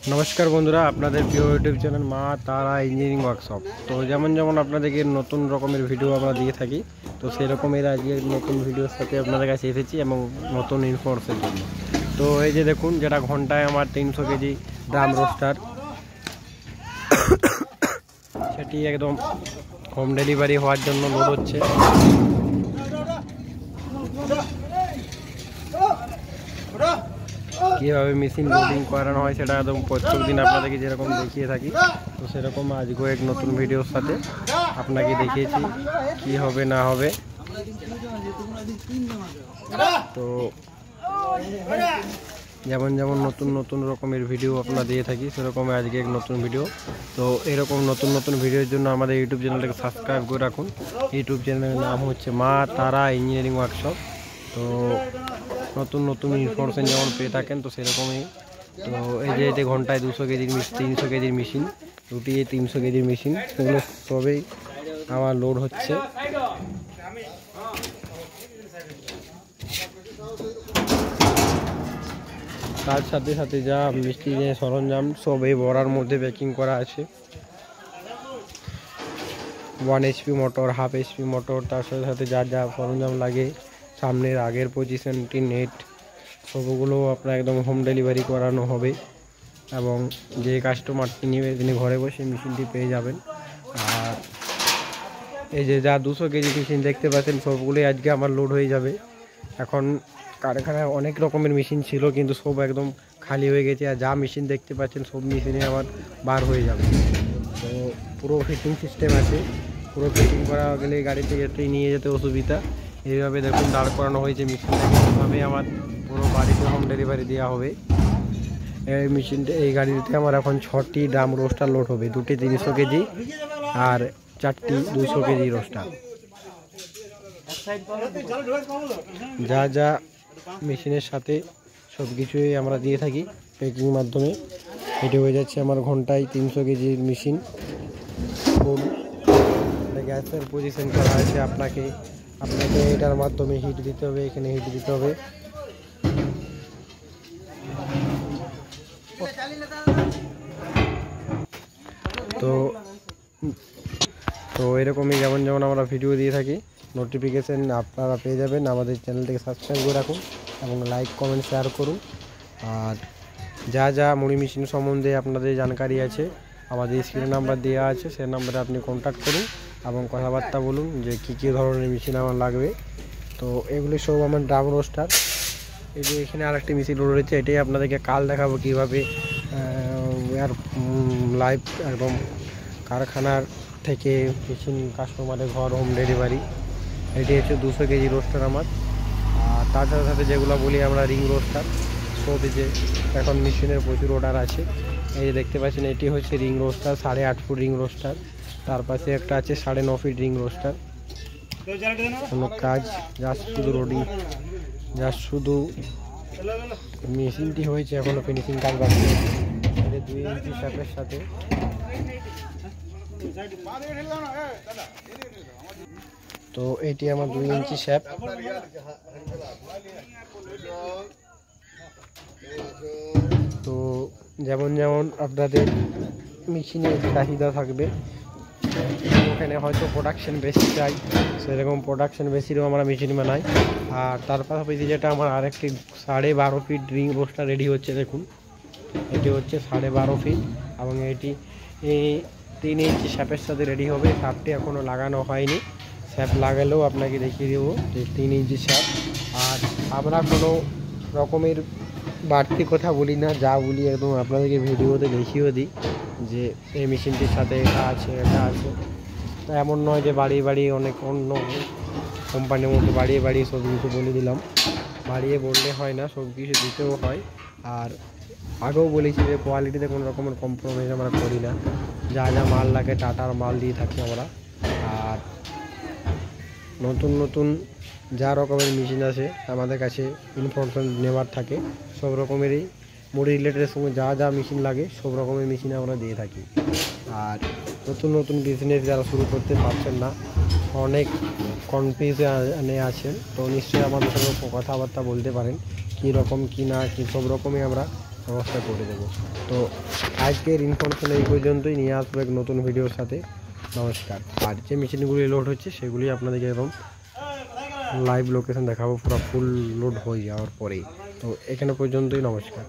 नमस्कार बंधुरा आपनादेर प्रिय यूट्यूब चैनल मा तारा इंजिनियरिंग वर्कशप। तो जेमन जेमन आपनादेरके नतून रकमेर भिडियो आमरा दिए थाकी, तो सेई रकमेर आजके नतून भिडियोर साथे आपनादेर काछे एसेछि एबं नतून इनफरमेशनेर जोन्नो। तो এই যে দেখুন যেটা ঘন্টায় আমার 300 কেজি ড্রাম রোস্টার, সেটি একদম হোম ডেলিভারি হওয়ার জন্য লোড হচ্ছে। কীভাবে মেশিন লোডিং করানো হয় সেটা একদম প্রত্যেক দিন আপনাদেরকে যেরকম দেখিয়ে থাকি, তো সেরকম আজকেও এক নতুন ভিডিওর সাথে আপনাকে দেখিয়েছি কি হবে না হবে। তো যেমন যেমন নতুন নতুন রকমের ভিডিও আপনারা দিয়ে থাকি, সেরকম আজকে এক নতুন ভিডিও। তো এরকম নতুন নতুন ভিডিওর জন্য আমাদের ইউটিউব চ্যানেলটাকে সাবস্ক্রাইব করে রাখুন। ইউটিউব চ্যানেলের নাম হচ্ছে মা তারা ইঞ্জিনিয়ারিং ওয়ার্কশপ। তো নতুন নতুন ইনফরমেশন যেমন পেয়ে থাকেন তো সেরকমই। তো এই যে ঘন্টায় 200 কেজির 300 কেজির মেশিন, দুটি 300 কেজির মেশিন, সেগুলো সবই আমার লোড হচ্ছে। তার সাথে সাথে যা মিষ্টি যে সরঞ্জাম সব এই বড়ার মধ্যে প্যাকিং করা আছে। 1 HP motor, half HP motor, তার সাথে সাথে যা যা সরঞ্জাম লাগে, সামনের আগের পজিশনটি নেট, সবগুলো আপনার একদম হোম ডেলিভারি করানো হবে। এবং যে কাস্টমারটি নেবে তিনি ঘরে বসে মেশিনটি পেয়ে যাবেন। আর এই যে যা 200 কেজি মেশিন দেখতে পাচ্ছেন সবগুলোই আজকে আমার লোড হয়ে যাবে। এখন কারখানায় অনেক রকমের মেশিন ছিল কিন্তু সব একদম খালি হয়ে গেছে, আর যা মেশিন দেখতে পাচ্ছেন সব মেশিনে আমার বার হয়ে যাবে। তো পুরো ফিটিং সিস্টেম আছে, পুরো ফিটিং করা গেলে গাড়ি থেকে নিয়ে যেতে অসুবিধা। এইভাবে দেখুন দাঁড় করানো হয়েছে মেশিনটাকে, এইভাবে আমার পুরো বাড়িতে হোম ডেলিভারি দেওয়া হবে। এই মেশিনটা এই গাড়িতে আমার এখন 6টি ড্রাম রোস্টার লোড হবে, 2টি 300 কেজি আর 4টি 200 কেজি রোস্টার। যা যা মেশিনের সাথে সব কিছুই আমরা দিয়ে থাকি প্যাকিং মাধ্যমে। এটি হয়ে যাচ্ছে আমার ঘন্টায় 300 কেজির মেশিন। গ্যাসের পজিশন করা আছে, আপনাকে এটার মাধ্যমে হিট দিতে হবে, এখানে হিট দিতে হবে। তো এরকমই যেমন যেমন আমরা ভিডিও দিয়ে থাকি নোটিফিকেশান আপনারা পেয়ে যাবেন। আমাদের চ্যানেলটিকে সাবস্ক্রাইব করে রাখুন এবং লাইক কমেন্ট শেয়ার করুন। আর যা যা মুড়ি মেশিন সম্বন্ধে আপনাদের জানকারি আছে আমাদের স্ক্রিনে নাম্বার দেওয়া আছে, সেই নাম্বারে আপনি কন্ট্যাক্ট করুন এবং কথাবার্তা বলুন যে কী কী ধরনের মেশিন আমার লাগবে। তো এগুলি সব আমার ড্রাম রোস্টার। এই যে এখানে আরেকটি মেশিন রয়েছে, এটাই আপনাদেরকে কাল দেখাবো কীভাবে লাইভ একদম কারখানার থেকে মেশিন কাস্টমারের ঘর হোম ডেলিভারি। এটি হচ্ছে 200 কেজি রোস্টার আমার। আর তার সাথে সাথে যেগুলো বলি আমরা রিং রোস্টার, সব যে এখন মেশিনের প্রচুর অর্ডার আছে। এই যে দেখতে পাচ্ছেন এটি হচ্ছে ring roaster, 8.5 foot ring roaster. তার পাশে একটা আছে 9.5 ফিট রিং রোস্টার। কোনো কাজ জাস্ট শুধু রোডিং, জাস্ট শুধু মেশিনটি হয়েছে, এখনও ফিনিশিং কাজ বাকি আছে। 2 ইঞ্চি শ্যাপের সাথে। তো এটি আমার 2 ইঞ্চি শ্যাপ। তো যেমন যেমন আপনাদের মেশিনের চাহিদা থাকবে, ওখানে হয়তো প্রোডাকশন বেশি চাই, সেরকম প্রোডাকশন বেশিরও আমরা মেশিন বানাই। আর তার পাশাপাশি যেটা আমার আরেকটি 12.5 ফিট রিং রোস্টার রেডি হচ্ছে, দেখুন এটি হচ্ছে 12.5 ফিট এবং এটি 3 ইঞ্চি শ্যাপের সাথে রেডি হবে। শ্যাপটি এখনও লাগানো হয়নি, শ্যাপ লাগালেও আপনাকে দেখিয়ে দেবো যে 3 ইঞ্চি শ্যাপ। আর আমরা কোনো রকমের বাড়তি কথা বলি না, যা বলি একদম আপনাদেরকে ভিডিওতে দেখিয়েও দিই যে এই মেশিনটির সাথে এটা আছে এটা আছে। তো এমন নয় যে বাড়িয়ে অনেক অন্য কোম্পানির মধ্যে বাড়িয়ে সব কিছু বলে দিলাম। বাড়িয়ে বললে হয় না, সব কিছু দিতেও হয়। আর আগেও বলেছি যে কোয়ালিটিতে কোনো রকমের কম্প্রোমাইজ আমরা করি না, যা যা মাল লাগে টাটার মাল দিয়ে থাকি আমরা। আর নতুন নতুন যা রকমের মেশিন আছে আমাদের কাছে ইনফরমেশন নেওয়ার থাকে, সব রকমেরই মুড়ি রিলেটেড সঙ্গে যা যা মেশিন লাগে সব রকমের মেশিন আমরা দিয়ে থাকি। আর নতুন নতুন বিজনেস যারা শুরু করতে পারছেন না, অনেক কনফিউশনে আছেন, তো নিশ্চয়ই আমাদের সঙ্গে কথাবার্তা বলতে পারেন কী রকম কী না কী, সব রকমই আমরা ব্যবস্থা করে দেবো। তো আজকের ইনফরমেশন এই পর্যন্তই, নিয়ে আসবো এক নতুন ভিডিওর সাথে। নমস্কার। আর যে মেশিনগুলি লোড হচ্ছে সেগুলি আপনাদেরকে এরকম লাইভ লোকেশন দেখাবো পুরো ফুল লোড হয়ে যাওয়ার পরেই। তো এখানে পর্যন্তই, নমস্কার।